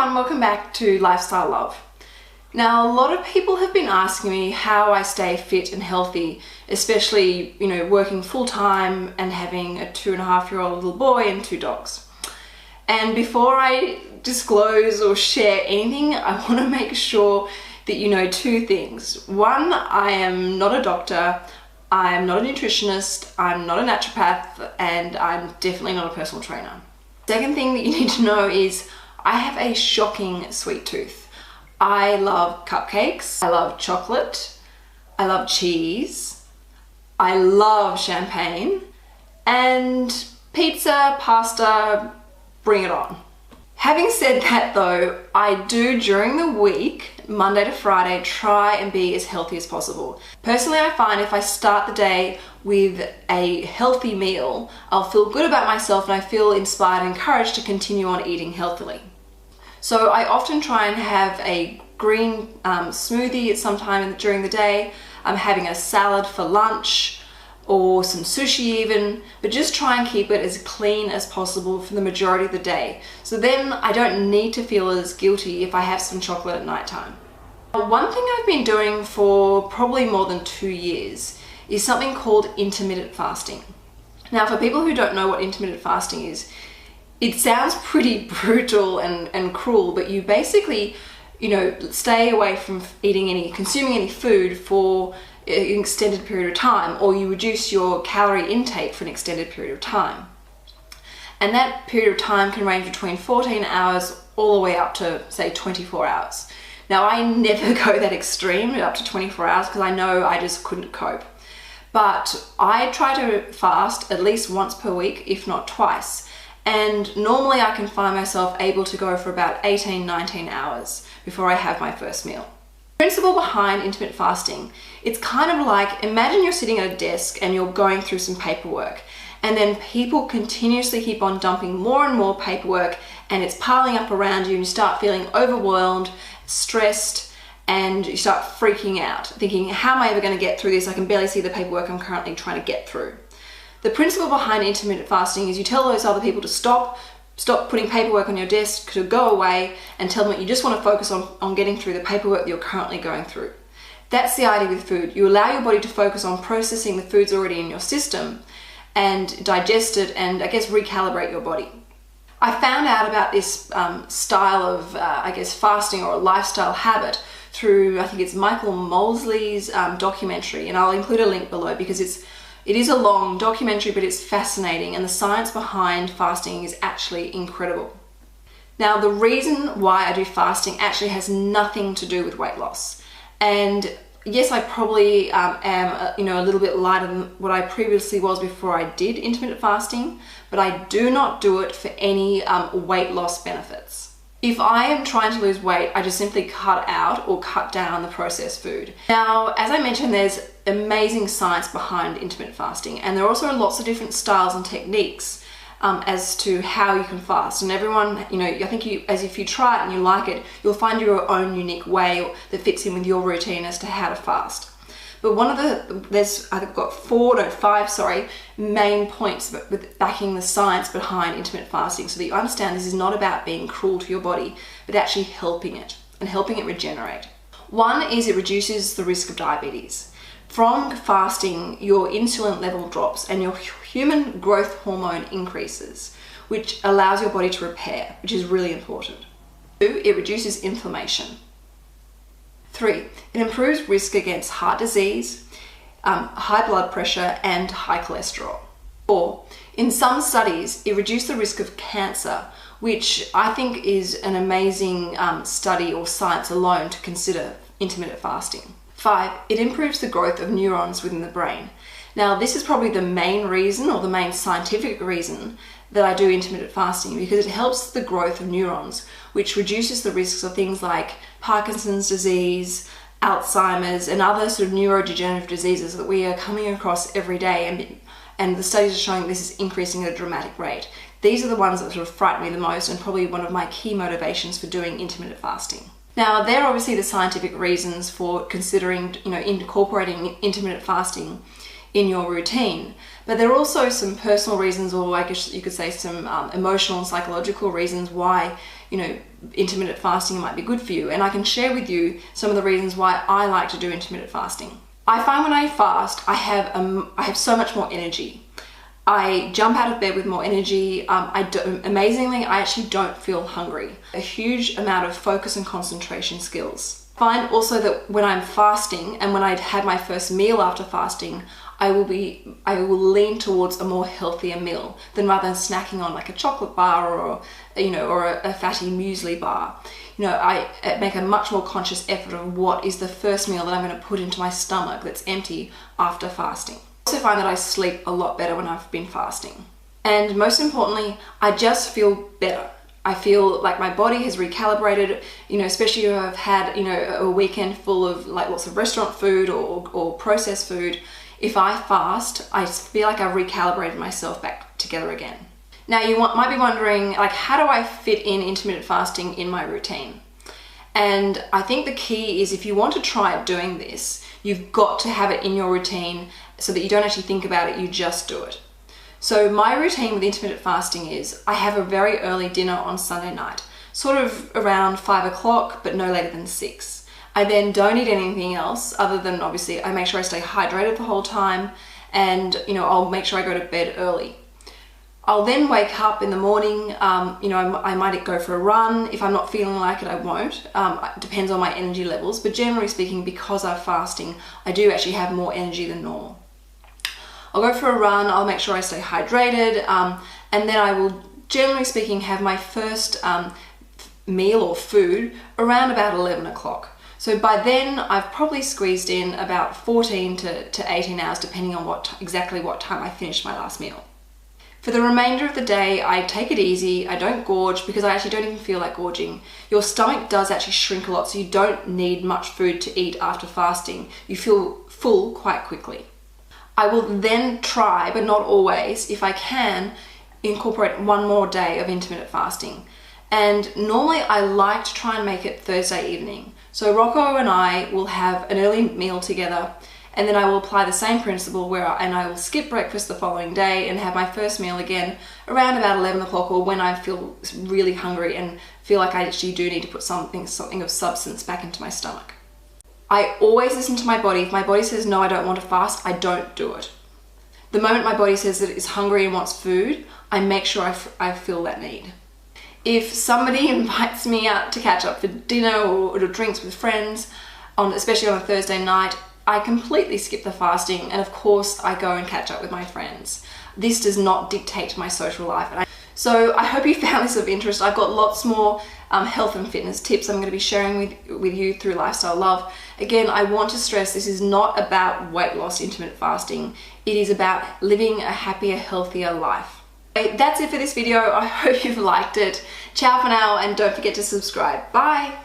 everyone, welcome back to Lifestyle Love. Now, a lot of people have been asking me how I stay fit and healthy, especially, working full-time and having a 2.5-year-old little boy and 2 dogs. And before I disclose or share anything, I want to make sure that you know 2 things. One, I am not a doctor, I'm not a nutritionist, I'm not a naturopath, and I'm definitely not a personal trainer. Second thing that you need to know is I have a shocking sweet tooth. I love cupcakes, I love chocolate, I love cheese, I love champagne, and pizza, pasta, bring it on. Having said that though, I do during the week, Monday to Friday, try and be as healthy as possible. Personally, I find if I start the day with a healthy meal, I'll feel good about myself and I feel inspired and encouraged to continue on eating healthily. So I often try and have a green smoothie at some time during the day. I'm having a salad for lunch or some sushi even, but just try and keep it as clean as possible for the majority of the day. So then I don't need to feel as guilty if I have some chocolate at nighttime. One thing I've been doing for probably more than 2 years is something called intermittent fasting. Now, for people who don't know what intermittent fasting is, it sounds pretty brutal and cruel, but you basically, stay away from consuming any food for an extended period of time, or you reduce your calorie intake for an extended period of time. And that period of time can range between 14 hours all the way up to, say, 24 hours. Now, I never go that extreme, up to 24 hours, because I know I just couldn't cope. But I try to fast at least once per week, if not twice. And normally I can find myself able to go for about 18, 19 hours before I have my first meal. The principle behind intermittent fasting, it's kind of like, imagine you're sitting at a desk and you're going through some paperwork, and then people continuously keep on dumping more and more paperwork, and it's piling up around you, and you start feeling overwhelmed, stressed, and you start freaking out, thinking, how am I ever going to get through this? I can barely see the paperwork I'm currently trying to get through. The principle behind intermittent fasting is you tell those other people to stop putting paperwork on your desk, to go away, and tell them that you just want to focus on getting through the paperwork that you're currently going through. That's the idea with food. You allow your body to focus on processing the foods already in your system and digest it and, recalibrate your body. I found out about this style of, fasting or a lifestyle habit through, I think it's Michael Mosley's documentary, and I'll include a link below because it is a long documentary, but it's fascinating, and the science behind fasting is actually incredible. Now, the reason why I do fasting actually has nothing to do with weight loss. And yes, I probably am a little bit lighter than what I previously was before I did intermittent fasting, but I do not do it for any weight loss benefits. If I am trying to lose weight, I just simply cut out or cut down the processed food. Now, as I mentioned, there's amazing science behind intermittent fasting, and there are also lots of different styles and techniques as to how you can fast. And everyone, I think if you try it and you like it, you'll find your own unique way that fits in with your routine as to how to fast. But I've got 5 main points with backing the science behind intermittent fasting, so that you understand this is not about being cruel to your body, but actually helping it and helping it regenerate. One is it reduces the risk of diabetes. From fasting, your insulin level drops and your human growth hormone increases, which allows your body to repair, which is really important. 2, it reduces inflammation. 3, it improves risk against heart disease, high blood pressure, and high cholesterol. 4, in some studies, it reduced the risk of cancer, which I think is an amazing study or science alone to consider intermittent fasting. 5, it improves the growth of neurons within the brain. Now, this is probably the main reason, or the main scientific reason, that I do intermittent fasting, because it helps the growth of neurons, which reduces the risks of things like Parkinson's disease, Alzheimer's, and other sort of neurodegenerative diseases that we are coming across every day, and the studies are showing this is increasing at a dramatic rate. These are the ones that sort of frighten me the most, and probably one of my key motivations for doing intermittent fasting. Now, there are obviously the scientific reasons for considering, incorporating intermittent fasting in your routine. But there are also some personal reasons, or I guess you could say some emotional and psychological reasons why, you know, intermittent fasting might be good for you. And I can share with you some of the reasons why I like to do intermittent fasting. I find when I fast, I have so much more energy. I jump out of bed with more energy. Amazingly, I actually don't feel hungry. A huge amount of focus and concentration skills. I find also that when I'm fasting and when I'd had my first meal after fasting, I will lean towards a more healthier meal than rather than snacking on like a chocolate bar or a fatty muesli bar. You know, I make a much more conscious effort of what is the first meal that I'm going to put into my stomach that's empty after fasting. I also find that I sleep a lot better when I've been fasting. And most importantly, I just feel better. I feel like my body has recalibrated, you know, especially if I've had, you know, a weekend full of like lots of restaurant food or processed food. If I fast, I feel like I've recalibrated myself back together again. Now you might be wondering, like, how do I fit in intermittent fasting in my routine? And I think the key is, if you want to try doing this, you've got to have it in your routine so that you don't actually think about it, you just do it. So my routine with intermittent fasting is I have a very early dinner on Sunday night, sort of around 5 o'clock, but no later than 6. I then don't eat anything else other than, obviously, I make sure I stay hydrated the whole time, and, you know, I'll make sure I go to bed early. I'll then wake up in the morning, you know, I might go for a run. If I'm not feeling like it, I won't. It depends on my energy levels, but generally speaking, because I'm fasting, I do actually have more energy than normal. I'll go for a run, I'll make sure I stay hydrated, and then I will, generally speaking, have my first meal or food around about 11 o'clock. So by then, I've probably squeezed in about 14 to 18 hours, depending on exactly what time I finished my last meal. For the remainder of the day, I take it easy. I don't gorge because I actually don't even feel like gorging. Your stomach does actually shrink a lot, so you don't need much food to eat after fasting. You feel full quite quickly. I will then try, but not always, if I can, incorporate one more day of intermittent fasting. And normally I like to try and make it Thursday evening. So Rocco and I will have an early meal together, and then I will apply the same principle and I will skip breakfast the following day and have my first meal again around about 11 o'clock, or when I feel really hungry and feel like I actually do need to put something of substance back into my stomach. I always listen to my body. If my body says, no, I don't want to fast, I don't do it. The moment my body says that it's hungry and wants food, I make sure I feel that need. If somebody invites me out to catch up for dinner or drinks with friends, especially on a Thursday night, I completely skip the fasting, and of course I go and catch up with my friends. This does not dictate my social life. So I hope you found this of interest. I've got lots more health and fitness tips I'm going to be sharing with you through Lifestyle Love. Again, I want to stress this is not about weight loss intermittent fasting. It is about living a happier, healthier life. Okay, that's it for this video. I hope you've liked it. Ciao for now, and don't forget to subscribe. Bye!